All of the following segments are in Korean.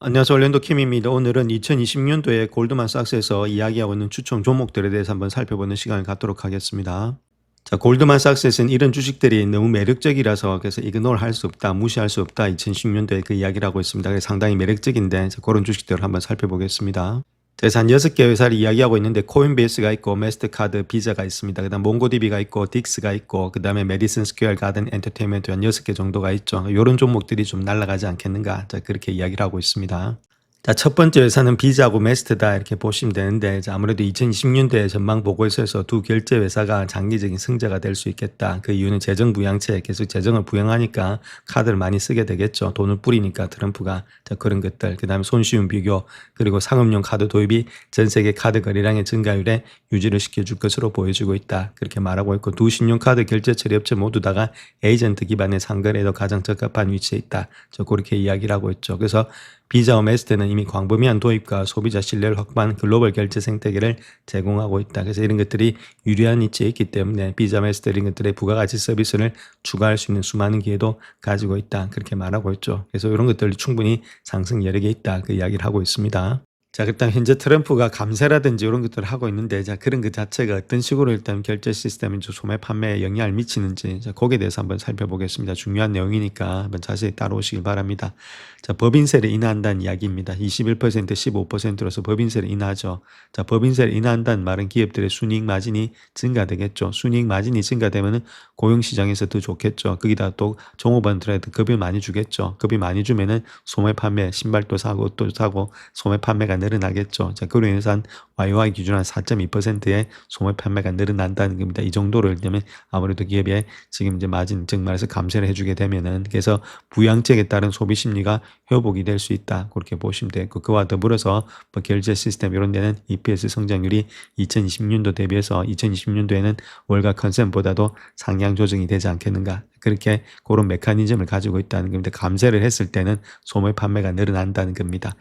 안녕하세요. 올랜도 킴입니다. 오늘은 2020년도에 골드만삭스에서 이야기하고 있는 추천 종목들에 대해서 한번 살펴보는 시간을 갖도록 하겠습니다. 자, 골드만삭스에서는 이런 주식들이 너무 매력적이라서 그래서 이그노를 할 수 없다, 무시할 수 없다. 2010년도에 그 이야기를 하고 있습니다. 그래서 상당히 매력적인데 그런 주식들을 한번 살펴보겠습니다. 그래서 한 6개 회사를 이야기하고 있는데 코인베이스가 있고 마스터카드, 비자가 있습니다. 그 다음 몽고디비가 있고 딕스가 있고 그 다음에 메디슨 스퀘어 가든 엔터테인먼트 한 6개 정도가 있죠. 이런 종목들이 좀 날아가지 않겠는가, 자, 그렇게 이야기를 하고 있습니다. 자, 첫 번째 회사는 비자고 메스트다 이렇게 보시면 되는데, 자, 아무래도 2020년도에 전망 보고서에서 두 결제 회사가 장기적인 승자가 될 수 있겠다. 그 이유는 재정 부양책, 계속 재정을 부양하니까 카드를 많이 쓰게 되겠죠. 돈을 뿌리니까 트럼프가. 자, 그런 것들. 그 다음에 손쉬운 비교, 그리고 상업용 카드 도입이 전 세계 카드 거래량의 증가율에 유지를 시켜줄 것으로 보여지고 있다. 그렇게 말하고 있고, 두 신용카드 결제 처리 업체 모두 다가 에이전트 기반의 상거래에도 가장 적합한 위치에 있다. 저 그렇게 이야기를 하고 있죠. 그래서 비자와 메스트는 이미 광범위한 도입과 소비자 신뢰를 확보한 글로벌 결제 생태계를 제공하고 있다. 그래서 이런 것들이 유리한 위치에 있기 때문에 비자, 메스트 이런 것들의 부가가치 서비스를 추가할 수 있는 수많은 기회도 가지고 있다. 그렇게 말하고 있죠. 그래서 이런 것들이 충분히 상승 여력에 있다. 그 이야기를 하고 있습니다. 자, 일단 현재 트럼프가 감세라든지 이런 것들을 하고 있는데, 자, 그런 그 자체가 어떤 식으로 일단 결제 시스템인지 소매 판매에 영향을 미치는지, 자, 거기에 대해서 한번 살펴보겠습니다. 중요한 내용이니까 한번 자세히 따라오시길 바랍니다. 자, 법인세를 인하한다는 이야기입니다. 21%, 15%로서 법인세를 인하하죠. 자, 법인세를 인하한다는 말은 기업들의 순이익 마진이 증가되겠죠. 순이익 마진이 증가되면은 고용시장에서 더 좋겠죠. 거기다 또 종업원들한테 급여 많이 주겠죠. 급여 많이 주면은 소매 판매, 신발도 사고 옷도 사고 소매 판매가 늘어나겠죠. 자, 그로 인해서 한 YOY 기준 한 4.2%의 소매 판매가 늘어난다는 겁니다. 이 정도를 되면 아무래도 기업에 지금 이제 마진, 즉 말해서 감세를 해주게 되면은, 그래서 부양책에 따른 소비 심리가 회복이 될 수 있다. 그렇게 보시면 되고, 그와 더불어서 뭐 결제 시스템 이런 데는 EPS 성장률이 2020년도 대비해서 2020년도에는 월가 컨센보다도 상향 조정이 되지 않겠는가. 그렇게 그런 메커니즘을 가지고 있다는 겁니다. 감세를 했을 때는 소매 판매가 늘어난다는 겁니다.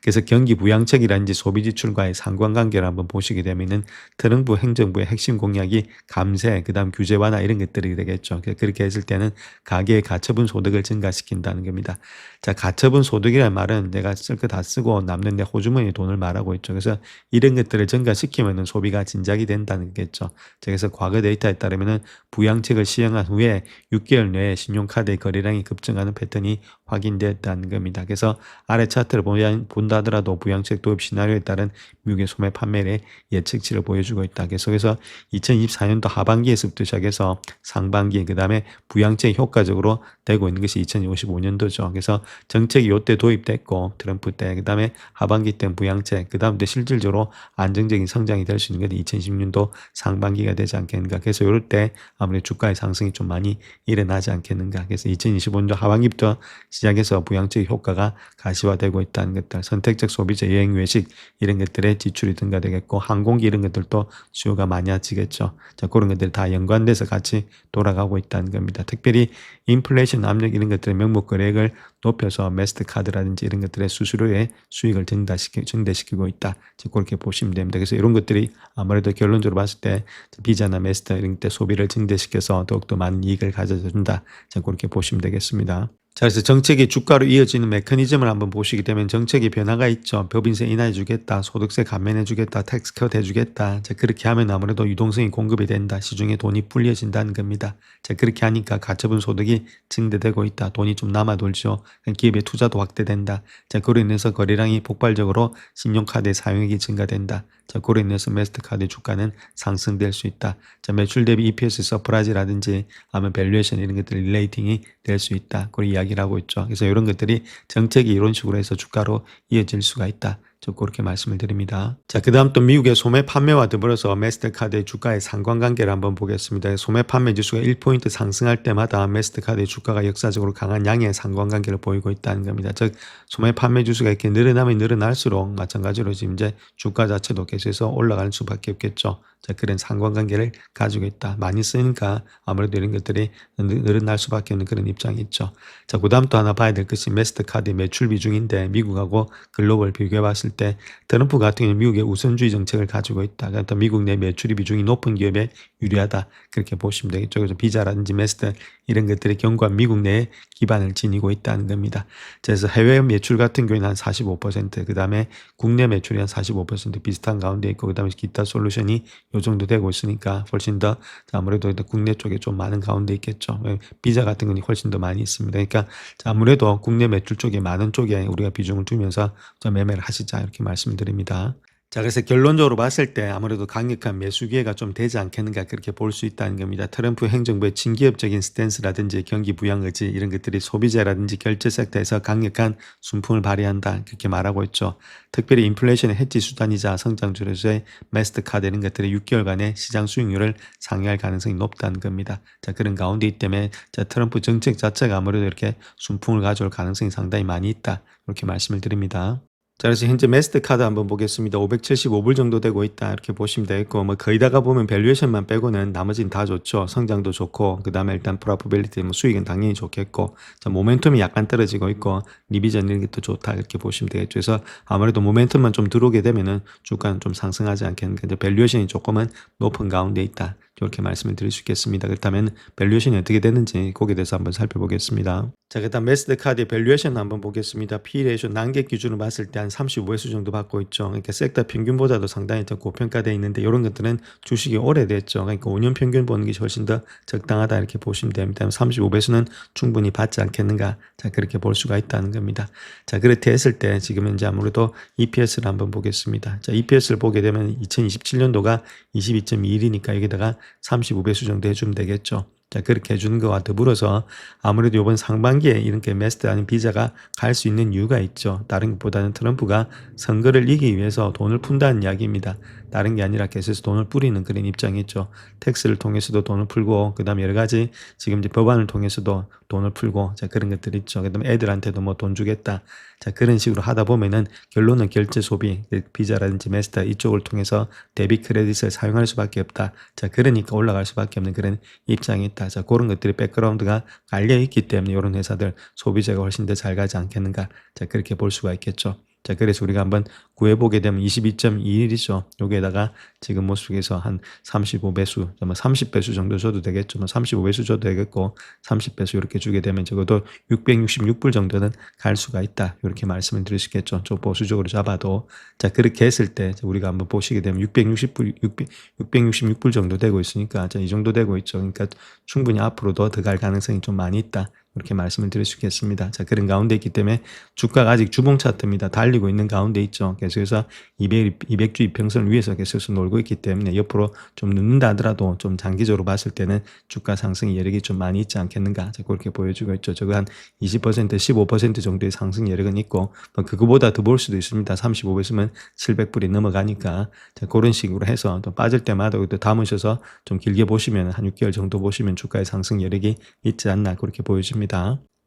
그래서 경기 부양책이라든지 소비 지출과의 상관관계를 한번 보시게 되면은 트럼프 행정부의 핵심 공약이 감세, 그다음 규제 완화 이런 것들이 되겠죠. 그렇게 했을 때는 가계의 가처분 소득을 증가시킨다는 겁니다. 자, 가처분 소득이라는 말은 내가 쓸 거 다 쓰고 남는 내 호주머니 돈을 말하고 있죠. 그래서 이런 것들을 증가시키면은 소비가 진작이 된다는 거겠죠. 그래서 과거 데이터에 따르면은 부양책을 시행한 후에 6개월 내에 신용카드의 거래량이 급증하는 패턴이 확인됐다는 겁니다. 그래서 아래 차트를 본다 하더라도 부양책 도입 시나리오에 따른 미국의 소매 판매의 예측치를 보여주고 있다. 그래서 2024년도 하반기에서부터 시작해서 상반기, 그 다음에 부양책이 효과적으로 되고 있는 것이 2055년도죠. 그래서 정책이 이때 도입됐고 트럼프 때, 그 다음에 하반기 때 부양책, 그 다음에 실질적으로 안정적인 성장이 될 수 있는 것이 2020년도 상반기가 되지 않겠는가. 그래서 이럴 때 아무래도 주가의 상승이 좀 많이 일어나지 않겠는가. 그래서 2025년도 하반기부터 시작해서 부양책 효과가 가시화되고 있다는 것들, 선택적 소비자, 여행, 외식 이런 것들의 지출이 증가되겠고, 항공기 이런 것들도 수요가 많아지겠죠. 자, 그런 것들이 다 연관돼서 같이 돌아가고 있다는 겁니다. 특별히 인플레이션 압력 이런 것들의 명목 거래액을 높여서 마스터카드라든지 이런 것들의 수수료의 수익을 증대시키고 있다. 그렇게 보시면 됩니다. 그래서 이런 것들이 아무래도 결론적으로 봤을 때 비자나 마스터 이런 때 소비를 증대시켜서 더욱더 많은 이익을 가져준다. 그렇게 보시면 되겠습니다. 자, 그래서 정책이 주가로 이어지는 메커니즘을 한번 보시게 되면 정책의 변화가 있죠. 법인세 인하해 주겠다, 소득세 감면해 주겠다, 텍스 컷 해주겠다. 자, 그렇게 하면 아무래도 유동성이 공급이 된다. 시중에 돈이 불려진다는 겁니다. 자, 그렇게 하니까 가처분 소득이 증대되고 있다. 돈이 좀 남아 돌죠. 기업의 투자도 확대된다. 자, 그로 인해서 거래량이 폭발적으로 신용카드의 사용액이 증가된다. 자, 그로 인해서 마스터카드 주가는 상승될 수 있다. 자, 매출 대비 EPS 서프라이즈라든지 아니면 밸류에이션 이런 것들이 릴레이팅이 될 수 있다. 그런 이야기를 하고 있죠. 그래서 이런 것들이 정책이 이런 식으로 해서 주가로 이어질 수가 있다. 저 그렇게 말씀을 드립니다. 자, 그 다음 또 미국의 소매 판매와 더불어서 마스터카드의 주가의 상관관계를 한번 보겠습니다. 소매 판매 지수가 1포인트 상승할 때마다 마스터카드의 주가가 역사적으로 강한 양의 상관관계를 보이고 있다는 겁니다. 즉, 소매 판매 지수가 이렇게 늘어나면 늘어날수록 마찬가지로 지금 이제 주가 자체도 계속해서 올라가는 수밖에 없겠죠. 자, 그런 상관관계를 가지고 있다. 많이 쓰니까 아무래도 이런 것들이 늘어날 수밖에 없는 그런 입장이 있죠. 자, 그 다음 또 하나 봐야 될 것이 마스터카드의 매출 비중인데, 미국하고 글로벌 비교해 봤을 때 트럼프 같은 경우는 미국의 우선주의 정책을 가지고 있다. 그러니까 미국 내 매출이 비중이 높은 기업에 유리하다. 그렇게 보시면 되겠죠. 그래서 비자라든지 마스터 이런 것들이 견고한 미국 내에 기반을 지니고 있다는 겁니다. 그래서 해외 매출 같은 경우에는 한 45%, 그 다음에 국내 매출이 한 45% 비슷한 가운데 있고, 그 다음에 기타 솔루션이 요 정도 되고 있으니까 훨씬 더 아무래도 국내 쪽에 좀 많은 가운데 있겠죠. 비자 같은 건 훨씬 더 많이 있습니다. 그러니까 아무래도 국내 매출 쪽에 많은 쪽에 우리가 비중을 두면서 좀 매매를 하시자 이렇게 말씀드립니다. 자, 그래서 결론적으로 봤을 때 아무래도 강력한 매수 기회가 좀 되지 않겠는가 그렇게 볼 수 있다는 겁니다. 트럼프 행정부의 친기업적인 스탠스라든지 경기 부양 의지 이런 것들이 소비재라든지 결제 섹터에서 강력한 순풍을 발휘한다 그렇게 말하고 있죠. 특별히 인플레이션의 해지 수단이자 성장주로서의 마스터카드 이런 것들이 6개월간의 시장 수익률을 상회할 가능성이 높다는 겁니다. 자, 그런 가운데 있기 때문에 트럼프 정책 자체가 아무래도 이렇게 순풍을 가져올 가능성이 상당히 많이 있다 이렇게 말씀을 드립니다. 자, 그래서 현재 마스터카드 한번 보겠습니다. 575불 정도 되고 있다 이렇게 보시면 되겠고, 뭐 거의 다가 보면 밸류에이션만 빼고는 나머지는 다 좋죠. 성장도 좋고, 그 다음에 일단 프로피빌리티 뭐 수익은 당연히 좋겠고, 자, 모멘텀이 약간 떨어지고 있고 리비전 이런 것도 좋다 이렇게 보시면 되겠죠. 그래서 아무래도 모멘텀만 좀 들어오게 되면은 주가는 좀 상승하지 않겠는가. 근데 밸류에이션이 조금은 높은 가운데 있다 이렇게 말씀을 드릴 수 있겠습니다. 그렇다면 밸류에이션이 어떻게 되는지 거기에 대해서 한번 살펴보겠습니다. 자, 그다음 마스터카드의 밸류에이션 한번 보겠습니다. P 레이쇼 난객 기준으로 봤을 때 한 35배수 정도 받고 있죠. 그러니까 섹터 평균보다도 상당히 더 고평가되어 있는데 이런 것들은 주식이 오래됐죠. 그러니까 5년 평균 보는 게 훨씬 더 적당하다 이렇게 보시면 됩니다. 35배수는 충분히 받지 않겠는가. 자, 그렇게 볼 수가 있다는 겁니다. 자, 그렇게 했을 때 지금은 이제 아무래도 EPS를 한번 보겠습니다. 자, EPS를 보게 되면 2027년도가 22.21이니까 여기다가 35배수 정도 해주면 되겠죠. 자, 그렇게 해주는 것과 더불어서 아무래도 이번 상반기에 이렇게 마스터 아닌 비자가 갈 수 있는 이유가 있죠. 다른 것보다는 트럼프가 선거를 이기기 위해서 돈을 푼다는 이야기입니다. 다른 게 아니라 계속해서 돈을 뿌리는 그런 입장이죠. 텍스를 통해서도 돈을 풀고, 그 다음에 여러 가지 지금 이제 법안을 통해서도 돈을 풀고, 자, 그런 것들 있죠. 그 다음에 애들한테도 뭐 돈 주겠다. 자, 그런 식으로 하다 보면은 결론은 결제 소비, 비자라든지 마스터 이쪽을 통해서 데뷔 크레딧을 사용할 수밖에 없다. 자, 그러니까 올라갈 수밖에 없는 그런 입장이 있다. 자, 그런 것들이 백그라운드가 깔려 있기 때문에 이런 회사들 소비재가 훨씬 더 잘 가지 않겠는가. 자, 그렇게 볼 수가 있겠죠. 자, 그래서 우리가 한번 구해보게 되면 22.21이죠. 여기에다가 지금 모습에서 한 35배수, 30배수 정도 줘도 되겠죠. 35배수 줘도 되겠고, 30배수 이렇게 주게 되면 적어도 666불 정도는 갈 수가 있다. 이렇게 말씀을 드릴 수 있겠죠. 좀 보수적으로 잡아도. 자, 그렇게 했을 때 우리가 한번 보시게 되면 666불 정도 되고 있으니까, 자, 이 정도 되고 있죠. 그러니까 충분히 앞으로도 더 갈 가능성이 좀 많이 있다. 이렇게 말씀을 드릴 수 있겠습니다. 자, 그런 가운데 있기 때문에 주가가 아직 주봉 차트입니다. 달리고 있는 가운데 있죠. 계속해서 200주 이평선을 위에서 계속해서 놀고 있기 때문에 옆으로 좀 늦는다 하더라도 좀 장기적으로 봤을 때는 주가 상승 여력이 좀 많이 있지 않겠는가. 자, 그렇게 보여주고 있죠. 저거 한 20%, 15% 정도의 상승 여력은 있고, 뭐 그거보다 더 볼 수도 있습니다. 35배수면 700불이 넘어가니까. 자, 그런 식으로 해서 또 빠질 때마다 또 담으셔서 좀 길게 보시면 한 6개월 정도 보시면 주가의 상승 여력이 있지 않나 그렇게 보여집니다.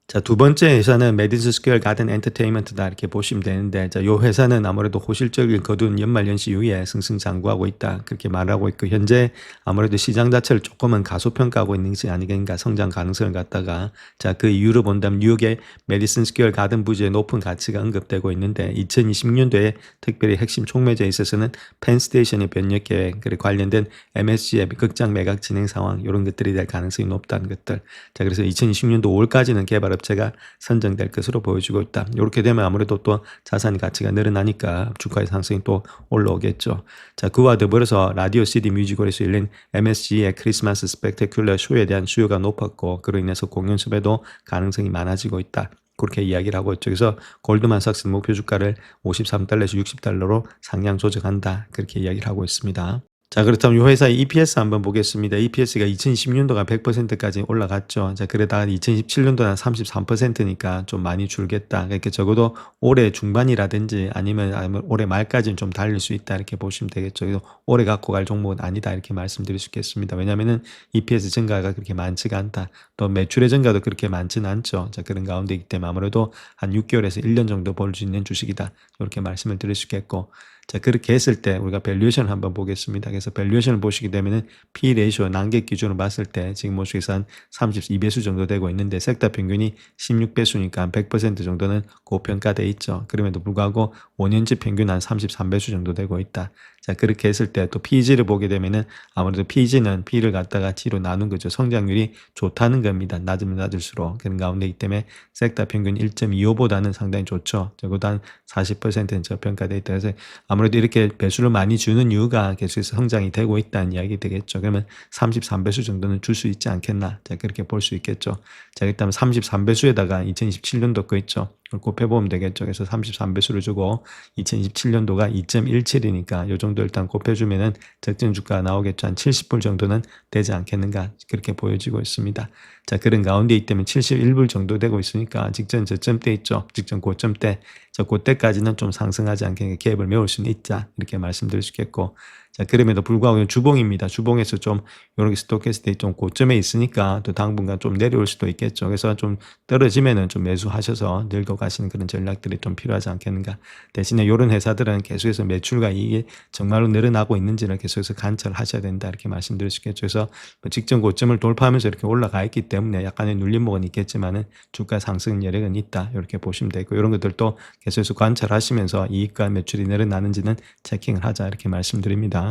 자, 두 번째 회사는 메디슨 스퀘어 가든 엔터테인먼트다 이렇게 보시면 되는데, 자, 요 회사는 아무래도 호실적인 거둔 연말연시 이후에 승승장구하고 있다 그렇게 말하고 있고, 현재 아무래도 시장 자체를 조금은 가소평가하고 있는 것이 아니겠는가. 성장 가능성을 갖다가. 자, 그 이유로 본다면 뉴욕의 메디슨 스퀘어 가든 부지의 높은 가치가 언급되고 있는데, 2020년도에 특별히 핵심 촉매제에 있어서는 펜스테이션의 변력 계획, 그리고 관련된 MSG의 극장 매각 진행 상황 이런 것들이 될 가능성이 높다는 것들. 자, 그래서 2020년도 5월까지는 개발업체가 선정될 것으로 보여주고 있다. 이렇게 되면 아무래도 또 자산 가치가 늘어나니까 주가의 상승이 또 올라오겠죠. 자, 그와 더불어서 라디오 CD 뮤지컬에서 열린 MSG의 크리스마스 스펙테큘러 쇼에 대한 수요가 높았고, 그로 인해서 공연 섭외도 가능성이 많아지고 있다. 그렇게 이야기를 하고 있죠. 그래서 골드만삭스 목표 주가를 53달러에서 60달러로 상향 조정한다. 그렇게 이야기를 하고 있습니다. 자, 그렇다면 이 회사의 EPS 한번 보겠습니다. EPS가 2020년도가 100%까지 올라갔죠. 자, 그러다가 2017년도는 33%니까 좀 많이 줄겠다. 그러니까 적어도 올해 중반이라든지 아니면 올해 말까지는 좀 달릴 수 있다. 이렇게 보시면 되겠죠. 그래서 올해 갖고 갈 종목은 아니다. 이렇게 말씀드릴 수 있겠습니다. 왜냐하면은 EPS 증가가 그렇게 많지가 않다. 또 매출의 증가도 그렇게 많지는 않죠. 자, 그런 가운데이기 때문에 아무래도 한 6개월에서 1년 정도 볼 수 있는 주식이다. 이렇게 말씀을 드릴 수 있겠고, 자, 그렇게 했을 때 우리가 밸류에이션을 한번 보겠습니다. 그래서 밸류에이션을 보시게 되면은 P 레이쇼 난객 기준으로 봤을 때 지금 모습에서 한 32배수 정도 되고 있는데, 섹터 평균이 16배수니까 한 100% 정도는 고평가돼 있죠. 그럼에도 불구하고 5년치 평균 한 33배수 정도 되고 있다. 자, 그렇게 했을 때 또 PEG를 보게 되면은 아무래도 PEG는 P를 갖다가 G로 나눈 거죠. 성장률이 좋다는 겁니다. 낮으면 낮을수록. 그런 가운데이기 때문에 섹터 평균 1.25보다는 상당히 좋죠. 적어도 한 40%는 저평가되어 있다. 그래서 아무래도 이렇게 배수를 많이 주는 이유가 계속해서 성장이 되고 있다는 이야기 되겠죠. 그러면 33배수 정도는 줄 수 있지 않겠나. 자, 그렇게 볼 수 있겠죠. 자, 일단 33배수에다가 2027년도 거 있죠. 그걸 곱해보면 되겠죠. 그래서 33배수를 주고 2027년도가 2.17이니까 요 정도 일단 곱해주면은 적정 주가가 나오겠죠. 한 70불 정도는 되지 않겠는가. 그렇게 보여지고 있습니다. 자, 그런 가운데 있다면 71불 정도 되고 있으니까 직전 저점대 있죠. 직전 고점대. 저 그때까지는 좀 상승하지 않게 갭을 메울 수는 있자. 이렇게 말씀드릴 수 있겠고. 자, 그럼에도 불구하고 주봉입니다. 주봉에서 좀 이렇게 스토캐스틱이 좀 고점에 있으니까 또 당분간 좀 내려올 수도 있겠죠. 그래서 좀 떨어지면은 좀 매수하셔서 늘고 가시는 그런 전략들이 좀 필요하지 않겠는가. 대신에 이런 회사들은 계속해서 매출과 이익이 정말로 늘어나고 있는지를 계속해서 관찰하셔야 된다. 이렇게 말씀드릴 수 있겠죠. 그래서 직전 고점을 돌파하면서 이렇게 올라가 있기 때문에 약간의 눌림목은 있겠지만은 주가 상승 여력은 있다. 이렇게 보시면 되고 이런 것들도 계속해서 관찰하시면서 이익과 매출이 늘어나는지는 체킹을 하자. 이렇게 말씀드립니다.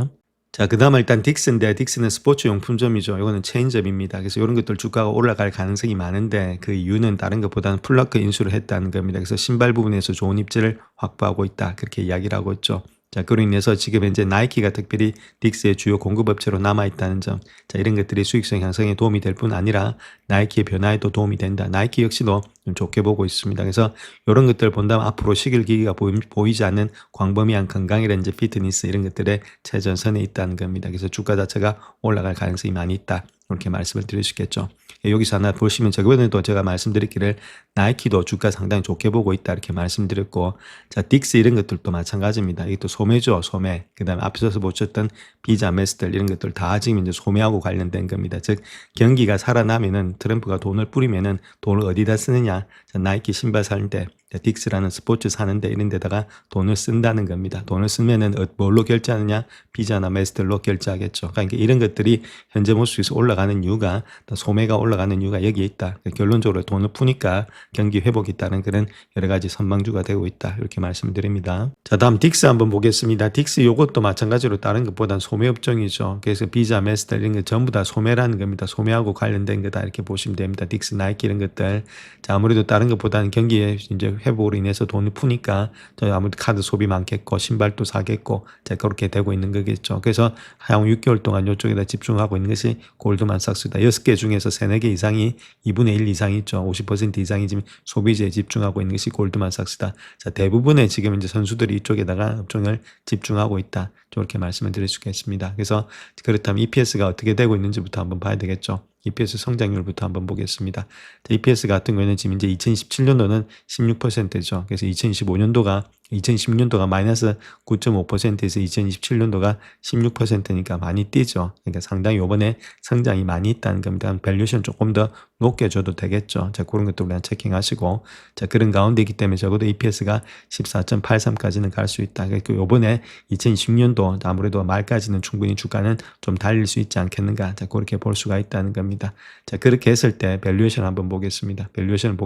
자, 그 다음은 일단 딕스인데, 딕스는 스포츠 용품점이죠. 이거는 체인점입니다. 그래서 이런 것들 주가가 올라갈 가능성이 많은데 그 이유는 다른 것보다는 플러크 인수를 했다는 겁니다. 그래서 신발 부분에서 좋은 입지를 확보하고 있다. 그렇게 이야기를 하고 있죠. 자, 그로 인해서 지금 현재 나이키가 특별히 딕스의 주요 공급업체로 남아있다는 점. 자, 이런 것들이 수익성 향상에 도움이 될 뿐 아니라 나이키의 변화에도 도움이 된다. 나이키 역시도 좀 좋게 보고 있습니다. 그래서 이런 것들을 본다면 앞으로 시길기기가 보이지 않는 광범위한 건강이라든지 피트니스 이런 것들의 최전선에 있다는 겁니다. 그래서 주가 자체가 올라갈 가능성이 많이 있다. 이렇게 말씀을 드릴 수 있겠죠. 여기서 하나 보시면 저번에도 제가 말씀드렸기를 나이키도 주가 상당히 좋게 보고 있다 이렇게 말씀드렸고, 자, 딕스 이런 것들도 마찬가지입니다. 이게 또 소매죠, 소매. 그 다음에 앞서서 보셨던 비자, 메스들 이런 것들 다 지금 이제 소매하고 관련된 겁니다. 즉 경기가 살아나면은 트럼프가 돈을 뿌리면은 돈을 어디다 쓰느냐. 자, 나이키 신발 사는데 딕스라는 스포츠 사는데 이런 데다가 돈을 쓴다는 겁니다. 돈을 쓰면은 뭘로 결제하느냐? 비자나 메스들로 결제하겠죠. 그러니까 이런 것들이 현재 모습에서 올라가는 이유가 소매가 올라가는 이유가 여기에 있다. 결론적으로 돈을 푸니까 경기 회복이 있다는 그런 여러 가지 선망주가 되고 있다. 이렇게 말씀드립니다. 자, 다음 딕스 한번 보겠습니다. 딕스 요것도 마찬가지로 다른 것보다는 소매 업종이죠. 그래서 비자, 메스들 이런 게 전부 다 소매라는 겁니다. 소매하고 관련된 거다 이렇게 보시면 됩니다. 딕스, 나이키 이런 것들. 자, 아무래도 다른 것보다는 경기에 이제 회복으로 인해서 돈을 푸니까 아무래도 카드 소비 많겠고 신발도 사겠고 자, 그렇게 되고 있는 거겠죠. 그래서 향후 6개월 동안 이쪽에다 집중하고 있는 것이 골드만삭스다. 6개 중에서 3, 4개 이상이 2분의 1 이상이 있죠. 50% 이상이 지금 소비재에 집중하고 있는 것이 골드만삭스다. 자, 대부분의 지금 이제 선수들이 이쪽에다가 업종을 집중하고 있다. 저렇게 말씀을 드릴 수 있겠습니다. 그래서 그렇다면 EPS가 어떻게 되고 있는지부터 한번 봐야 되겠죠. EPS 성장률부터 한번 보겠습니다. EPS 같은 경우에는 지금 이제 2017년도는 16%죠. 그래서 2020년도가 마이너스 9.5%에서 2027년도가 16%니까 많이 뛰죠. 그러니까 상당히 이번에 성장이 많이 있다는 겁니다. 밸류에이션 조금 더 높게 줘도 되겠죠. 자, 그런 것도 우리가 체킹하시고, 자, 그런 가운데이기 때문에 적어도 EPS가 14.83까지는 갈 수 있다. 그러니까 이번에 2020년도 아무래도 말까지는 충분히 주가는 좀 달릴 수 있지 않겠는가. 자, 그렇게 볼 수가 있다는 겁니다. 자, 그렇게 했을 때 밸류에이션 한번 보겠습니다. 밸류에이션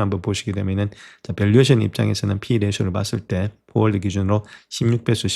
한번 보시게 되면은, 자, 밸류에이션 입장에서는 P 레이쇼를 봤을 때 포월드 기준으로 16배수,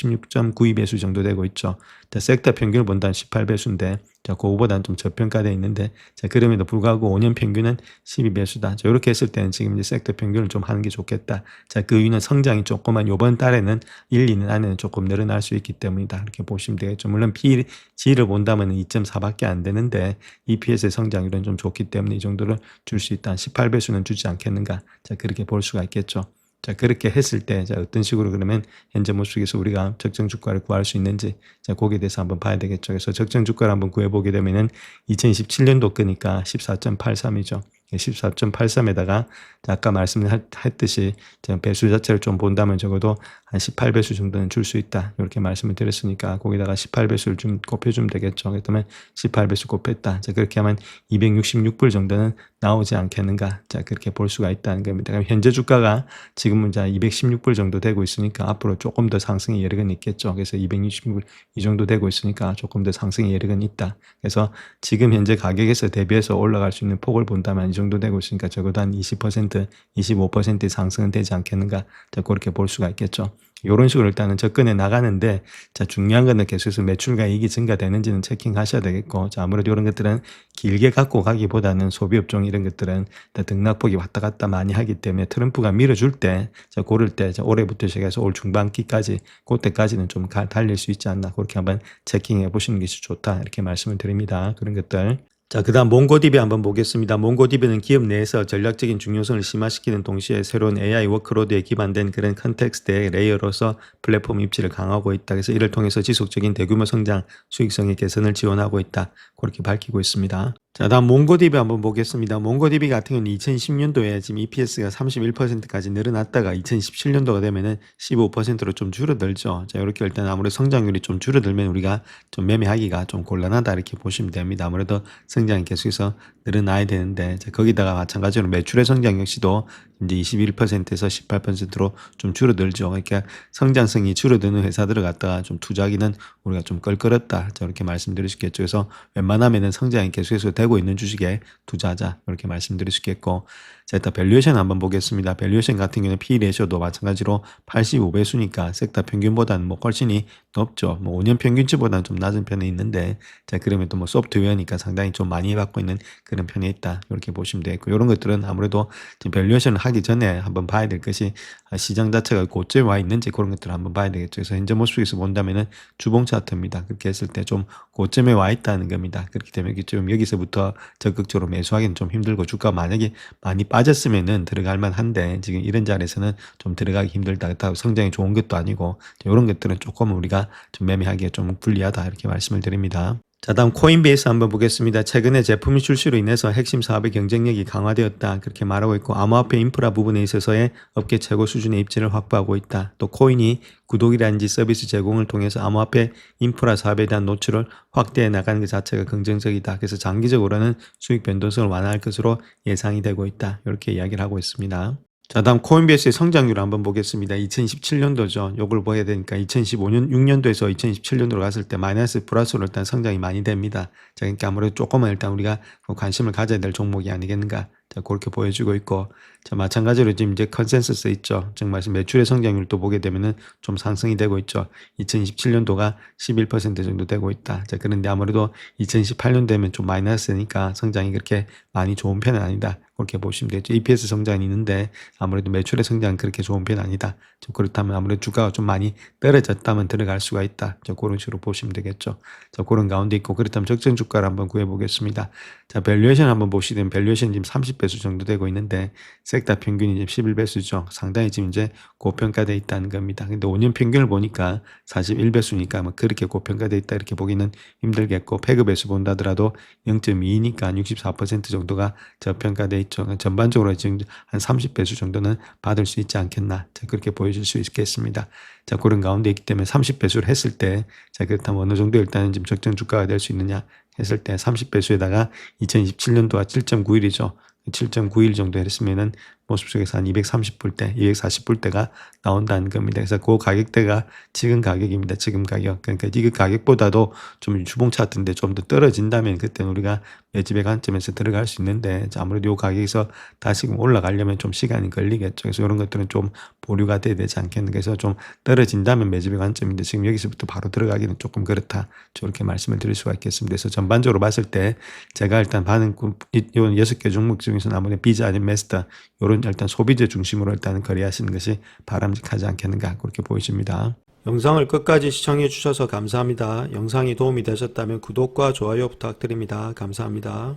16.92배수 정도 되고 있죠. 자, 섹터 평균을 본다면 18배수인데, 자, 그거보다는 좀 저평가되어 있는데, 자, 그럼에도 불구하고 5년 평균은 12배수다. 자, 이렇게 했을 때는 지금 이제 섹터 평균을 좀 하는 게 좋겠다. 자, 그 이유는 성장이 조금만 이번 달에는 1, 2년 안에는 조금 늘어날 수 있기 때문이다. 이렇게 보시면 되겠죠. 물론 G를 본다면 2.4밖에 안 되는데, EPS의 성장률은 좀 좋기 때문에 이 정도를 줄 수 있다. 18배수는 주지 않겠는가. 자, 그렇게 볼 수가 있겠죠. 자, 그렇게 했을 때, 자, 어떤 식으로 그러면 현재 모습에서 우리가 적정 주가를 구할 수 있는지, 자, 거기에 대해서 한번 봐야 되겠죠. 그래서 적정 주가를 한번 구해보게 되면은 2017년도 거니까 14.83이죠. 14.83에다가 아까 말씀했듯이 배수 자체를 좀 본다면 적어도 한 18배수 정도는 줄 수 있다. 이렇게 말씀을 드렸으니까 거기다가 18배수를 좀 곱해주면 되겠죠. 그렇다면 18배수 곱했다. 자, 그렇게 하면 266불 정도는 나오지 않겠는가. 자, 그렇게 볼 수가 있다는 겁니다. 그럼 현재 주가가 지금은 216불 정도 되고 있으니까 앞으로 조금 더 상승의 여력은 있겠죠. 그래서 266불 이 정도 되고 있으니까 조금 더 상승의 여력은 있다. 그래서 지금 현재 가격에서 대비해서 올라갈 수 있는 폭을 본다면 이 정도 되고 있으니까 적어도 한 20%, 25% 상승은 되지 않겠는가. 자, 그렇게 볼 수가 있겠죠. 요런 식으로 일단은 접근해 나가는데, 자, 중요한 거는 계속해서 매출과 이익이 증가되는지는 체킹하셔야 되겠고, 자, 아무래도 이런 것들은 길게 갖고 가기보다는 소비업종 이런 것들은 등락폭이 왔다 갔다 많이 하기 때문에 트럼프가 밀어줄 때, 자, 고를 때, 자, 올해부터 시작해서 올 중반기까지, 그때까지는 좀 달릴 수 있지 않나, 그렇게 한번 체킹해 보시는 것이 좋다, 이렇게 말씀을 드립니다. 그런 것들. 자, 그 다음 몽고디비 한번 보겠습니다. 몽고디비는 기업 내에서 전략적인 중요성을 심화시키는 동시에 새로운 AI 워크로드에 기반된 그런 컨텍스트의 레이어로서 플랫폼 입지를 강화하고 있다. 그래서 이를 통해서 지속적인 대규모 성장, 수익성의 개선을 지원하고 있다. 그렇게 밝히고 있습니다. 자, 다음 몽고디비 한번 보겠습니다. 몽고디비 같은 경우는 2010년도에 지금 EPS가 31%까지 늘어났다가 2017년도가 되면은 15%로 좀 줄어들죠. 자, 이렇게 일단 아무래도 성장률이 좀 줄어들면 우리가 좀 매매하기가 좀 곤란하다, 이렇게 보시면 됩니다. 아무래도 성장이 계속해서 늘어나야 되는데, 자, 거기다가 마찬가지로 매출의 성장 역시도 이제 21%에서 18%로 좀 줄어들죠. 그러니까 성장성이 줄어드는 회사들을 갖다가 좀 투자하기는 우리가 좀 껄끄럽다, 자, 이렇게 말씀드릴 수 있겠죠. 그래서 웬만하면은 성장이 계속해서 되고 있는 주식에 투자하자, 이렇게 말씀드릴 수 있겠고, 자, 일단 밸류에이션 한번 보겠습니다. 밸류에이션 같은 경우는 P 레이쇼도 마찬가지로 85배수니까 섹터 평균보다는 뭐 훨씬이 높죠. 뭐 5년 평균치보다는 좀 낮은 편에 있는데, 자, 그러면 또 뭐 소프트웨어니까 상당히 좀 많이 받고 있는 그런 편에 있다, 이렇게 보시면 되겠고, 이런 것들은 아무래도 지금 밸류에이션을 하기 전에 한번 봐야 될 것이 시장 자체가 고점에 와 있는지 그런 것들을 한번 봐야 되겠죠. 그래서 현재 모습에서 본다면은 주봉 차트입니다. 그렇게 했을 때 좀 고점에 와 있다는 겁니다. 그렇기 때문에 좀 여기서부터 적극적으로 매수하기는 좀 힘들고, 주가 만약에 많이 빠졌으면은 들어갈 만한데 지금 이런 자리에서는 좀 들어가기 힘들다. 그렇다고 성장이 좋은 것도 아니고, 이런 것들은 조금 우리가 좀 매매하기에 좀 불리하다, 이렇게 말씀을 드립니다. 자, 다음 코인베이스 한번 보겠습니다. 최근에 제품 출시로 인해서 핵심 사업의 경쟁력이 강화되었다, 그렇게 말하고 있고, 암호화폐 인프라 부분에 있어서의 업계 최고 수준의 입지를 확보하고 있다. 또 코인이 구독이라든지 서비스 제공을 통해서 암호화폐 인프라 사업에 대한 노출을 확대해 나가는 것 자체가 긍정적이다. 그래서 장기적으로는 수익 변동성을 완화할 것으로 예상이 되고 있다, 이렇게 이야기를 하고 있습니다. 자, 다음 코인베이스의 성장률 한번 보겠습니다. 2017년도죠. 요걸 봐야 되니까 2015년, 6년도에서 2017년도로 갔을 때 마이너스 플러스로 일단 성장이 많이 됩니다. 자, 그러니까 아무래도 조금은 일단 우리가 관심을 가져야 될 종목이 아니겠는가. 자, 그렇게 보여주고 있고, 자, 마찬가지로 지금 이제 컨센서스 있죠. 즉 말씀 매출의 성장률도 보게 되면은 좀 상승이 되고 있죠. 2027년도가 11% 정도 되고 있다. 자, 그런데 아무래도 2018년 되면 좀 마이너스니까 성장이 그렇게 많이 좋은 편은 아니다, 그렇게 보시면 되죠. EPS 성장이 있는데 아무래도 매출의 성장은 그렇게 좋은 편은 아니다. 좀 그렇다면 아무래도 주가가 좀 많이 떨어졌다면 들어갈 수가 있다. 자, 그런 식으로 보시면 되겠죠. 자, 그런 가운데 있고, 그렇다면 적정 주가를 한번 구해 보겠습니다. 자, 밸류에이션 한번 보시면 밸류에이션 지금 30배수 정도 되고 있는데 섹터 평균이 지금 11배수죠. 상당히 지금 이제 고평가되어 있다는 겁니다. 근데 5년 평균을 보니까 41배수니까 뭐 그렇게 고평가되어 있다, 이렇게 보기는 힘들겠고, 패급배수 본다더라도 0.2니까 64% 정도가 저평가되어 있죠. 전반적으로 지금 한 30배수 정도는 받을 수 있지 않겠나, 자, 그렇게 보여줄 수 있겠습니다. 자, 그런 가운데 있기 때문에 30배수를 했을 때, 자, 그렇다면 어느 정도 일단은 지금 적정 주가가 될 수 있느냐 했을 때 30배수에다가 2027년도가 7.91이죠. 7.91 정도 했으면은 모습 속에서 한 230불대, 240불대가 나온다는 겁니다. 그래서 그 가격대가 지금 가격입니다. 지금 가격. 그러니까 이 가격보다도 좀 주봉 차트인데 좀 더 떨어진다면 그때는 우리가 매집의 관점에서 들어갈 수 있는데, 아무래도 이 가격에서 다시금 올라가려면 좀 시간이 걸리겠죠. 그래서 이런 것들은 좀 보류가 돼야 되지 않겠는가. 그래서 좀 떨어진다면 매집의 관점인데 지금 여기서부터 바로 들어가기는 조금 그렇다, 저렇게 말씀을 드릴 수가 있겠습니다. 그래서 전반적으로 봤을 때 제가 일단 반응, 이런 6개 종목 중에서는 아무래도 비자 아닌 메스터, 이런 일단 소비재 중심으로 일단 거래하시는 것이 바람직하지 않겠는가, 그렇게 보여집니다. 영상을 끝까지 시청해 주셔서 감사합니다. 영상이 도움이 되셨다면 구독과 좋아요 부탁드립니다. 감사합니다.